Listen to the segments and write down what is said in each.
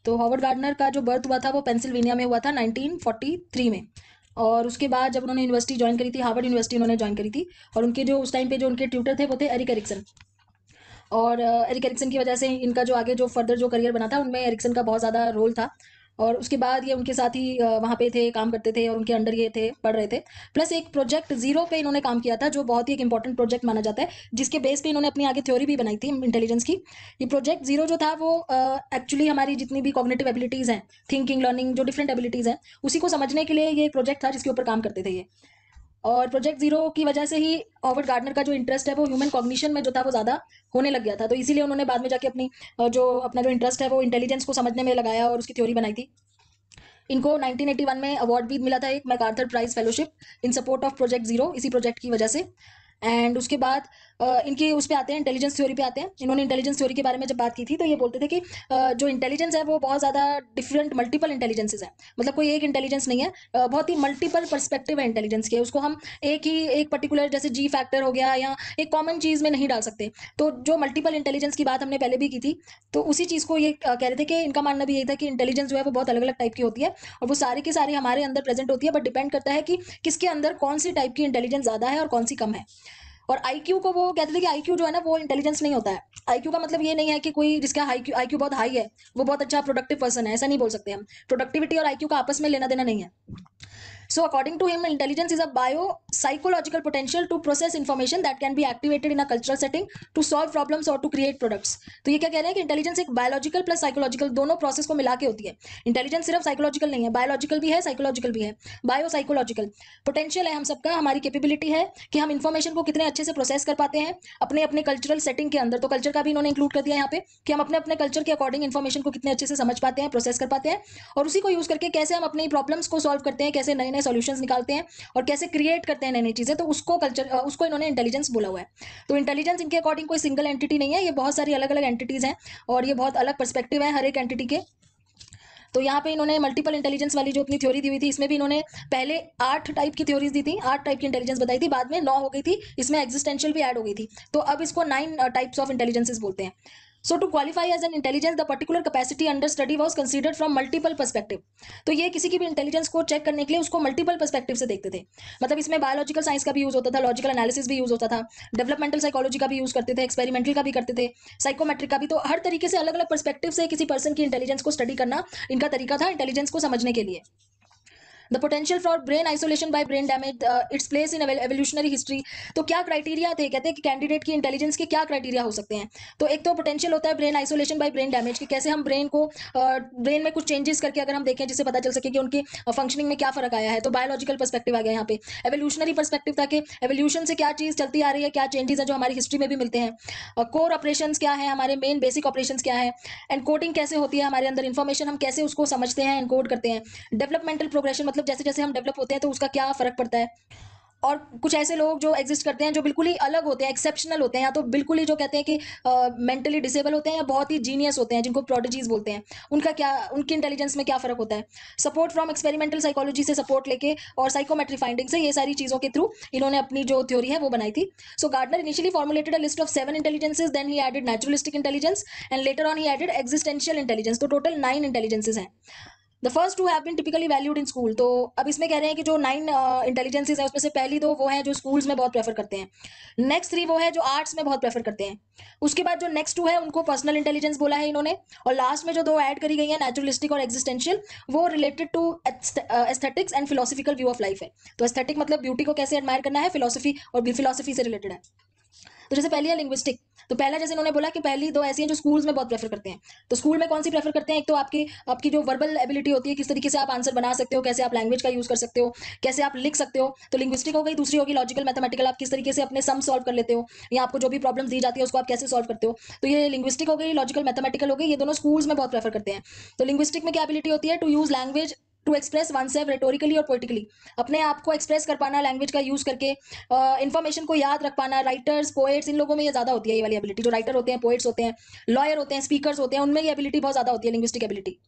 तो Howard gardener का जो बर्थ हुआ था वो पेंसिल्वेनिया में हुआ था 1943 में। और उसके बाद जब उन्होंने यूनिवर्सिटी ज्वाइन करी थी, हार्वर्ड यूनिवर्सिटी उन्होंने ज्वाइन करी थी। और उनके जो उस टाइम पे जो उनके ट्यूटर थे वो थे एरिक एरिक्सन। और एरिक एरिक्सन की वजह से इनका जो आगे जो फर्दर जो करियर बना था उनमें एरिक्सन का बहुत ज़्यादा रोल था। और उसके बाद ये उनके साथ ही वहाँ पे थे, काम करते थे और उनके अंडर ये थे, पढ़ रहे थे। प्लस एक प्रोजेक्ट जीरो पे इन्होंने काम किया था जो बहुत ही एक इंपॉर्टेंट प्रोजेक्ट माना जाता है, जिसके बेस पे इन्होंने अपनी आगे थ्योरी भी बनाई थी इंटेलिजेंस की। ये प्रोजेक्ट जीरो जो था वो एक्चुअली हमारी जितनी भी कॉग्निटिव एबिलिटीज़ हैं, थिंकिंग, लर्निंग, जो डिफरेंट एबिलिटीज़ हैं, उसी को समझने के लिए ये एक प्रोजेक्ट था जिसके ऊपर काम करते थे ये। और प्रोजेक्ट जीरो की वजह से ही हॉवर्ड गार्डनर का जो इंटरेस्ट है वो ह्यूमन कॉग्निशन में जो था वो ज़्यादा होने लग गया था। तो इसीलिए उन्होंने बाद में जाके अपनी जो अपना जो इंटरेस्ट है वो इंटेलिजेंस को समझने में लगाया और उसकी थ्योरी बनाई थी। इनको 1981 में अवार्ड भी मिला था, एक MacArthur prize fellowship in support of project zero, इसी प्रोजेक्ट की वजह से। एंड उसके बाद इनकी उस पे आते हैं, इंटेलिजेंस थ्योरी पे आते हैं। इन्होंने इंटेलिजेंस थ्योरी के बारे में जब बात की थी तो ये बोलते थे कि जो इंटेलिजेंस है वो बहुत ज़्यादा डिफरेंट मल्टीपल इंटेलिजेंसेस है। मतलब कोई एक इंटेलिजेंस नहीं है, बहुत ही मल्टीपल पर्सपेक्टिव है इंटेलिजेंस के। उसको हम एक पर्टिकुलर जैसे जी फैक्टर हो गया या एक कॉमन चीज़ में नहीं डाल सकते। तो जो मल्टीपल इंटेलिजेंस की बात हमने पहले भी की थी, तो उसी चीज़ को ये कह रहे थे कि इनका मानना भी यही था कि इंटेलिजेंस जो है वो बहुत अलग अलग टाइप की होती है और वो सारी की सारी हमारे अंदर प्रेजेंट होती है, बट डिपेंड करता है कि किसके अंदर कौन सी टाइप की इंटेलिजेंस ज़्यादा है और कौन सी कम है। और आईक्यू को वो कहते थे कि आईक्यू जो है ना वो इंटेलिजेंस नहीं होता है। आईक्यू का मतलब ये नहीं है कि कोई जिसका आईक्यू बहुत हाई है वो बहुत अच्छा प्रोडक्टिव पर्सन है, ऐसा नहीं बोल सकते हम। प्रोडक्टिविटी और आईक्यू का आपस में लेना देना नहीं है। So according to him, intelligence is a bio-psychological potential to process information that can be activated in a cultural setting to solve problems or to create products. तो ये क्या कह रहे हैं कि इंटेलिजेंस एक बायोलॉजिकल प्लस साइकोलॉजिकल दोनों process को मिला के होती है। इंटेलिजेंस सिर्फ साइकोलॉजिकल नहीं है, बायोलॉजिकल भी है, साइकोलॉजिकल भी है। बायो साइकोलॉजिकल पोटेंशियल है हम सबका, हमारी कैपेबिलिटी है कि हम इन्फॉर्मेशन को कितने अच्छे से प्रोसेस कर पाते हैं अपने अपने कल्चरल सेटिंग के अंदर। तो कल्चर का भी इन्होंने इंक्लूड कर दिया यहाँ पे कि हम अपने अपने कल्चर के अकॉर्डिंग इन्फॉर्मेशन को कितने अच्छे से समझ पाते हैं, प्रोसेस कर पाते हैं और उसी को यूज करके कैसे हम अपनी प्रॉब्लम्स को सॉल्व करते हैं, कैसे नए नए सॉल्यूशंस निकालते हैं और कैसे क्रिएट करते हैं नई नई चीजें। तो उसको इन्होंने इंटेलिजेंस बोला हुआ है। तो इंटेलिजेंस इनके अकॉर्डिंग कोई सिंगल एंटिटी नहीं है, ये बहुत सारी अलग अलग एंटिटीज हैं और ये बहुत अलग पर्सपेक्टिव है हर एक एंटिटी के। तो यहाँ पे इन्होंने मल्टीपल इंटेलिजेंस वाली जो अपनी थ्योरी दी हुई थी, इसमें भी इन्होंने पहले 8 टाइप की थ्योरीज दी थी, 8 टाइप की इंटेलिजेंस बताई थी, बाद में 9 हो गई थी, इसमें एग्जिस्टेंशियल भी ऐड हो गई थी। तो अब इसको 9 टाइप्स ऑफ इंटेलिजेंसेस बोलते हैं। So to qualify as an intelligence, the particular capacity under study was considered from multiple perspective. तो ये किसी की भी इंटेलिजेंस को चेक करने के लिए उसको मल्टीपल पर्सपेक्टिव से देखते थे। मतलब इसमें बायोलॉजिकल साइंस का भी यूज होता था, लॉजिकल एनालिसिस भी यूज होता था, डेवलपमेंटल साइकोलॉजी का भी यूज करते थे, एक्सपेरिमेंटल का भी करते थे, साइकोमेट्रिक का भी। तो हर तरीके से अलग अलग पर्सपेक्टिव से किसी पर्सन की इंटेलिजेंस को स्टडी करना इनका तरीका था इंटेलिजेंस को समझने के लिए। The potential for brain isolation by brain damage, its place in evolutionary history. तो क्या क्राइटेरिया थे, कहते हैं कि कैंडिडेट की इंटेलिजेंस के क्या क्राइटेरिया हो सकते हैं। तो एक तो पोटेंशियल होता है brain isolation by brain damage, कि कैसे हम ब्रेन को ब्रेन में कुछ चेंजेस करके अगर हम देखें जिससे पता चल सके कि उनकी फंक्शनिंग में क्या फर्क आया है। तो बायोलॉजिकल पर्सपेक्टिव आ गया यहाँ पे। एवोल्यूशनरी पर्सपेक्टिव था कि एवोल्यूशन से क्या चीज चलती आ रही है, क्या चेंजेस है जो हमारी हिस्ट्री में भी मिलते हैं। कोर ऑपरेशंस क्या है, हमारे मेन बेसिक ऑपरेशंस क्या है। एनकोडिंग कैसे होती है हमारे अंदर इन्फॉर्मेशन, हम कैसे उसको समझते हैं, एनकोड करते हैं। डेवलपमेंटल प्रोग्रेशन, मतलब जैसे जैसे हम डेवलप होते हैं तो उसका क्या फर्क पड़ता है। और कुछ ऐसे लोग जो एग्जिस्ट करते हैं जो बिल्कुल ही अलग होते हैं, एक्सेप्शनल होते हैं, या तो बिल्कुल ही जो कहते हैं कि मेंटली डिसेबल होते हैं या बहुत ही जीनियस होते हैं जिनको प्रोडिजीज बोलते हैं। उनका क्या, उनकी इंटेलिजेंस में क्या फर्क होता है। सपोर्ट फ्रॉम एक्सपेरिमेंटल साइकोलॉजी से सपोर्ट लेके और साइकोमेट्री फाइंडिंग से, ये सारी चीजों के थ्रू इन्होंने अपनी जो थ्योरी है वो बनाई थी। So Gardner initially formulated a list of 7 intelligences, then he added naturalistic intelligence and later on he added existential intelligence. तो टोटल 9 इंटेलिजेंसेस हैं। The first two have been typically valued in school. तो अब इसमें कह रहे हैं कि जो 9 इंटेलिजेंसेज है उसमें से पहली 2 वो हैं जो स्कूल्स में बहुत प्रेफर करते हैं। नेक्स्ट 3 वो है जो आर्ट्स में बहुत प्रेफर करते हैं। उसके बाद जो नेक्स्ट 2 है उनको पर्सनल इंटेलिजेंस बोला है इन्होंने। और लास्ट में जो 2 ऐड करी गई है, नेचुरलिस्टिक और एग्जिस्टेंशियल, वो related to aesthetics and philosophical view of life है। तो एस्थेटिक मतलब ब्यूटी को कैसे एडमायर करना है, फिलोसफी और फिलोसफी से रिलेटेड है। तो जैसे पहली है लिंग्विस्टिक। तो पहला जैसे इन्होंने बोला कि पहली 2 ऐसी हैं जो स्कूल्स में बहुत प्रेफर करते हैं। तो स्कूल में कौन सी प्रेफर करते हैं, एक तो आपकी जो वर्बल एबिलिटी होती है, किस तरीके से आप आंसर बना सकते हो, कैसे आप लैंग्वेज का यूज कर सकते हो, कैसे आप लिख सकते हो। तो लिंग्विस्टिक हो गई। दूसरी होगी लॉजिकल मैथमेटिकल, आप किस तरीके से अपने सम सॉल्व कर लेते हो या आपको जो भी प्रॉब्लम दी जाती है उसको आप कैसे सॉल्व करते हो। तो ये लिंग्विस्टिक हो गई, लॉजिकल मैथमेटिकल हो गई, ये दोनों स्कूल्स में बहुत प्रेफर करते हैं। तो लिंग्विस्टिक में क्या एबिलिटी होती है, to use language to express one self rhetorically और पोइटिकली, अपने आप को एक्सप्रेस कर पाना लैंग्वेज का यूज करके, इन्फॉर्मेशन को याद रख पाना। राइटर्स, पोएट्स, इन लोगों में ये ज्यादा होती है ये वाली एबिलिटी। जो राइटर होते हैं, पोएट्स होते हैं, लॉयर होते हैं, स्पीकर्स होते हैं, उनमें ये एबिलिटी बहुत ज्यादा होती है, लिंग्विस्टिक एबिलिटी।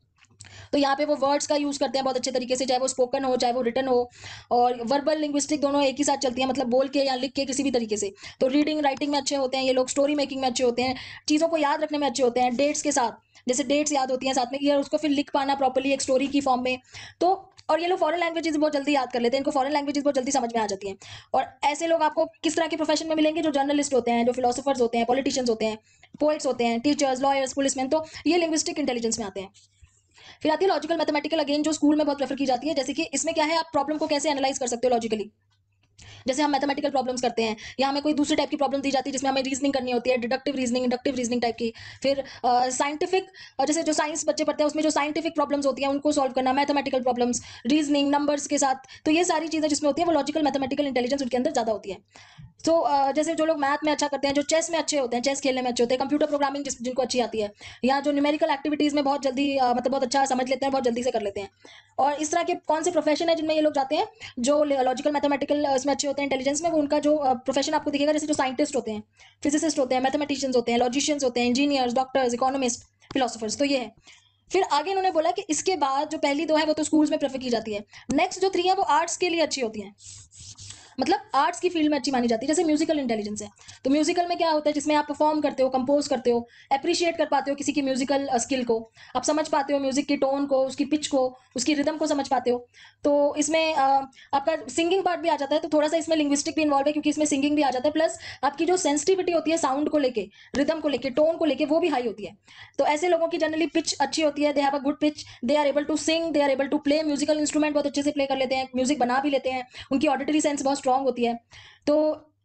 तो यहाँ पे वो वर्ड्स का यूज़ करते हैं बहुत अच्छे तरीके से, चाहे वो स्पोकन हो चाहे वो रिटन हो, और वर्बल लिंग्विस्टिक दोनों एक ही साथ चलती हैं, मतलब बोल के या लिख के किसी भी तरीके से। तो रीडिंग राइटिंग में अच्छे होते हैं ये लोग, स्टोरी मेकिंग में अच्छे होते हैं, चीज़ों को याद रखने में अच्छे होते हैं, डेट्स के साथ, जैसे डेट्स याद होती हैं साथ में, ईयर उसको फिर लिख पाना प्रॉपर्ली एक स्टोरी की फॉर्म में। तो और ये लोग फॉरेन लैंग्वेजेस बहुत जल्दी याद कर लेते हैं, इनको फॉरेन लैंग्वेजेस बहुत जल्दी समझ में आ जाती हैं। और ऐसे लोग आपको किस तरह के प्रोफेशन में मिलेंगे? जो जर्नलिस्ट होते हैं, जो फिलोसोफर्स होते हैं, पॉलिटिशियंस होते हैं, पोइट्स होते हैं, टीचर्स, लॉयर्स, पुलिसमैन, तो ये लिंग्विस्टिक इंटेलिजेंस में आते हैं। फिर आती है लॉजिकल मैथमेटिकल, अगेन जो स्कूल में बहुत प्रेफर की जाती है। जैसे कि इसमें क्या है, आप प्रॉब्लम को कैसे एनालाइज कर सकते हो लॉजिकली। जैसे हम मैथमेटिकल प्रॉब्लम्स करते हैं या हमें कोई दूसरे टाइप की प्रॉब्लम दी जाती है जिसमें हमें रीजनिंग करनी होती है, deductive reasoning, inductive reasoning type की। फिर साइंटिफिक, जैसे जो साइंस बच्चे पढ़ते हैं उसमें जो साइंटिफिक प्रॉब्लम्स होती हैं उनको सॉल्व करना, मैथमेटिकल प्रॉब्लम्स, रीजनिंग, नंबर्स के साथ, तो ये सारी चीज़ें जिसमें होती है वो लॉजिकल मैथमेटिकल इंटेलिजेंस उनके अंदर ज़्यादा होती है। तो जैसे जो लोग मैथ में अच्छा करते हैं, जो चेस में अच्छे होते हैं, चेस खेलने में अच्छे होते हैं, कंप्यूटर प्रोग्रामिंग जिनको अच्छी आती है, या जो न्यूमेरिकल एक्टिविटीज़ में बहुत जल्दी मतलब बहुत अच्छा समझ लेते हैं, बहुत जल्दी से कर लेते हैं। और इस तरह के कौन से प्रोफेशन है जिनमें ये लोग जाते हैं, जो लॉजिकल मैथमेटिकल इसमें अच्छे होते हैं इंटेलिजेंस में, वो उनका जो प्रोफेशन आपको दिखेगा, जैसे जो साइंटिस्ट होते हैं, फिजिसिस्ट होते हैं, मैथमेटिशियंस होते हैं, लॉजिशियंस होते हैं, इंजीनियर्स, डॉक्टर्स, इकोनॉमिस्ट, फिलोसफर्स, तो ये है। फिर आगे इन्होंने बोला कि इसके बाद जो पहली दो है वो तो स्कूल्स में प्रेफर की जाती है, नेक्स्ट जो 3 है वो आर्ट्स के लिए अच्छी होती हैं, मतलब आर्ट्स की फील्ड में अच्छी मानी जाती है। जैसे म्यूजिकल इंटेलिजेंस है, तो म्यूजिकल में क्या होता है, जिसमें आप परफॉर्म करते हो, कंपोज करते हो, अप्रिशिएट कर पाते हो किसी की म्यूजिकल स्किल को, आप समझ पाते हो म्यूजिक की टोन को, उसकी पिच को, उसकी रिदम को समझ पाते हो। तो इसमें आपका सिंगिंग पार्ट भी आ जाता है, तो थोड़ा सा इसमें लिंग्विस्टिक भी इन्वॉल्व है क्योंकि इसमें सिंगिंग भी आ जाता है, प्लस आपकी जो सेंसिटिविटी होती है साउंड को लेके, रिदम को लेके, टोन को लेके, वो भी हाई होती है। तो ऐसे लोगों की जनरली पिच अच्छी होती है, they have a good pitch, they are able to sing, they are able to play musical instrument, बहुत अच्छे से प्ले कर लेते हैं, म्यूजिक बना भी लेते हैं, उनकी ऑडिटरी सेंस बहुत स्ट्रांग होती है। तो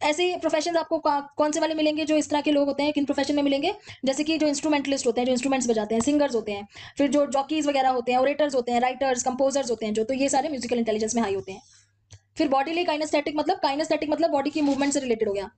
ऐसे प्रोफेशन आपको कौन से वाले मिलेंगे जो इस तरह के लोग होते हैं, किन प्रोफेशन में मिलेंगे? जैसे कि जो इंस्ट्रूमेंटलिस्ट होते हैं, जो इंस्ट्रूमेंट्स बजाते हैं, सिंगर्स होते हैं, फिर जो जॉकीज वगैरह होते हैं, ओरेटर्स होते हैं, राइटर्स, कंपोजर्स होते हैं जो, तो ये सारे म्यूजिकल इंटेलिजेंस में हाई होते हैं। फिर बॉडीली काइनेस्थेटिक मतलब बॉडी की मूवमेंट से रिलेटेड हो गया।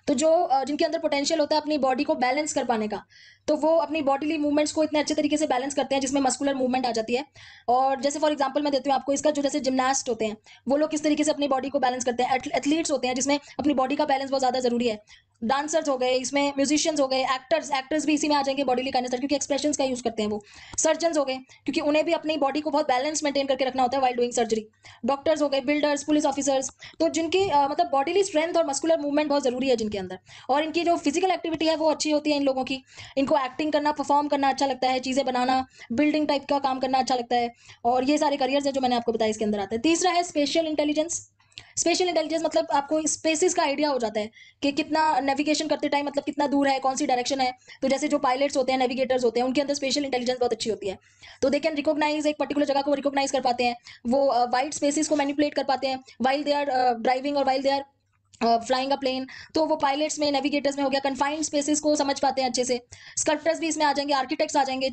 तो जो जिनके अंदर पोटेंशियल होता है अपनी बॉडी को बैलेंस कर पाने का, तो वो अपनी बॉडीली मूवमेंट्स को इतने अच्छे तरीके से बैलेंस करते हैं जिसमें मस्कुलर मूवमेंट आ जाती है। और जैसे फॉर एग्जांपल मैं देती हूँ आपको इसका, जो जैसे जिमनास्ट होते हैं वो लोग किस तरीके से अपनी बॉडी को बैलेंस करते हैं, एथलीट्स होते हैं जिसमें अपनी बॉडी का बैलेंस बहुत ज़्यादा जरूरी है, डांसर्स हो गए, इसमें म्यूजिशियंस हो गए, एक्टर्स भी इसी में आ जाएंगे बॉडीली काइनेस्थेटिक, क्योंकि एक्सप्रेशंस का यूज करते हैं वो। सर्जन्स हो गए क्योंकि उन्हें भी अपनी बॉडी को बहुत बैलेंस मेंटेन करके रखना होता है वाइल डूइंग सर्जरी। डॉक्टर्स हो गए, बिल्डर्स, पुलिस ऑफिसर्स, तो जिनकी मतलब बॉडीली स्ट्रेंथ और मस्कुलर मूवमेंट बहुत जरूरी है जिनके अंदर, और इनकी जो फिजिकल एक्टिविटी है वो अच्छी होती है इन लोगों की। इनको एक्टिंग करना, परफॉर्म करना अच्छा लगता है, चीज़ें बनाना, बिल्डिंग टाइप का काम करना अच्छा लगता है, और ये सारे करियर्स हैं जो मैंने आपको बताया इसके अंदर आते हैं। तीसरा है स्पेशल इंटेलिजेंस। स्पेशल इंटेलिजेंस मतलब आपको स्पेसिस का आइडिया हो जाता है कि कितना नेविगेशन करते टाइम, मतलब कितना दूर है, कौन सी डायरेक्शन है। तो जैसे जो पायलट्स होते हैं, नेविगेटर्स होते हैं, उनके अंदर स्पेशल इंटेलिजेंस बहुत अच्छी होती है। तो दे कैन रिकॉग्नाइज, एक पर्टिकुलर जगह को रिकॉग्नाइज कर पाते हैं, वो वाइड स्पेसिस को मैनिपुलेट कर पाते हैं वाइल दे आर ड्राइविंग और while they are flying a plane. तो वो पायलट्स में, नेविगेटर्स में हो गया, कन्फाइंड स्पेसेस को समझ पाते हैं अच्छे से। स्कल्प्टर्स भी इसमें आ जाएंगे, आर्किटेक्ट्स आ जाएंगे,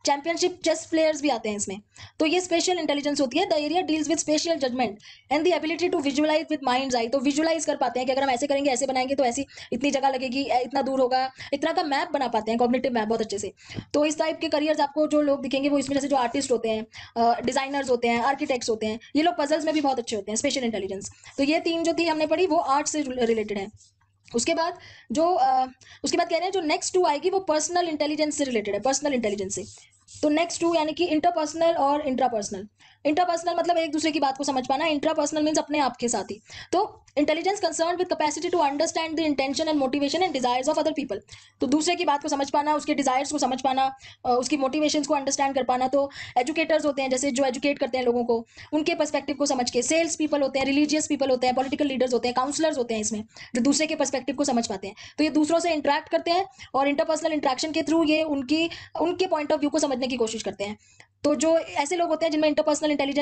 चैंपियनशिप चेस प्लेयर्स भी आते हैं इसमें। तो ये स्पेशल इंटेलिजेंस होती है। The area deals with spatial judgment and the ability to visualize with mind's eye. तो विजुअलाइज कर पाते हैं कि अगर हम ऐसे करेंगे, ऐसे बनाएंगे तो ऐसी इतनी जगह लगेगी, इतना दूर होगा, इतना का मैप बना पाते हैं, कॉग्निटिव मैप बहुत अच्छे से। तो इस टाइप के करियर्स आपको जो लोग दिखेंगे वो इसमें, जैसे जो आर्टिस्ट होते हैं, डिजाइनर्स होते हैं, आर्किटेक्ट्स होते हैं, ये लोग पजल्स में भी बहुत अच्छे होते हैं, स्पेशल इंटेलिजेंस। तो ये 3 जो थी हमने पढ़ी वो आर्ट से रिलेटेड है। उसके बाद जो उसके बाद कह रहे हैं जो नेक्स्ट 2 आएगी वो पर्सनल इंटेलिजेंस से रिलेटेड है, पर्सनल इंटेलिजेंस से। तो नेक्स्ट 2 यानी कि इंटरपर्सनल और इंट्रापर्सनल। इंटरपर्सनल मतलब एक दूसरे की बात को समझ पाना, इंट्रापर्सनल मींस अपने आप के साथ ही। तो intelligence concern with capacity to understand the intention and motivation and desires of other people. तो दूसरे की बात को समझ पाना, उसके डिजायर्स को समझ पाना, उसकी मोटिवेशंस को अंडरस्टैंड कर पाना। तो एजुकेटर्स होते हैं जैसे जो एजुकेट करते हैं लोगों को, उनके पर्सपेक्टिव को समझ के। सेल्स पीपल होते हैं, रिलीजियस पीपल होते हैं, पॉलिटिकल लीडर्स होते हैं, काउंसलर्स होते हैं इसमें, जो दूसरे के पर्सपेक्टिव को समझ पाते हैं। तो ये दूसरों से इंटरेक्ट करते हैं और इंटरपर्सनल इंटरेक्शन के थ्रू ये उनके पॉइंट ऑफ व्यू को समझने की कोशिश करते हैं। तो जो ऐसे लोग होते हैं जिनमें इंटरपर्सनल इंटेलिजेंस